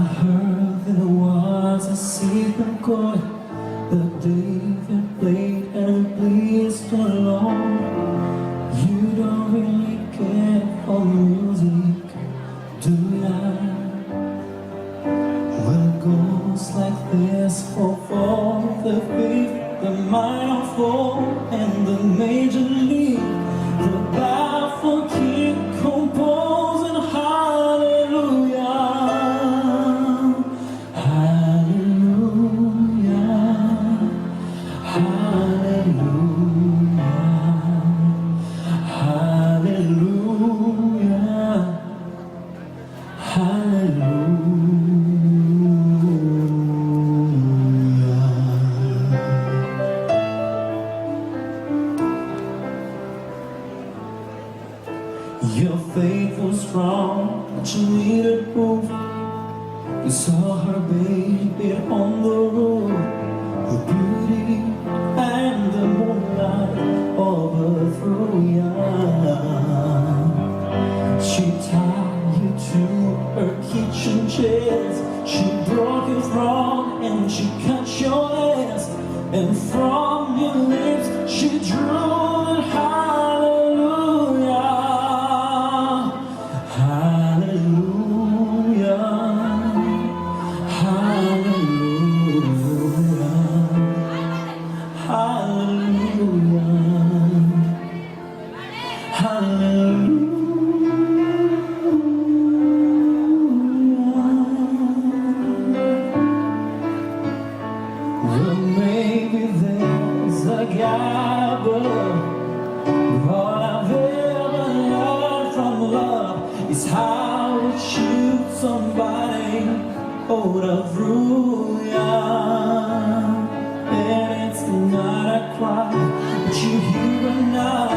heard there was a secret chord that David played and pleased the Lord. You don't really care for music, do ya? Well, it goes like this: for the fifth, the minor fall, and the major league. The baffled king composing hallelujah, hallelujah, hallelujah, hallelujah, hallelujah. Your faith was strong, but you needed proof. You saw her baby on the road, the beauty and the moonlight overthrew ya. She tied you to her kitchen chairs, she broke your throne and she cut your legs, and from your lips she drew the hallelujah. Hallelujah, hallelujah, hallelujah, hallelujah. Well, maybe there's a God above, but all I've ever learned from love is how to shoot somebody out of ruya. And it's not a cry, but you hear it now.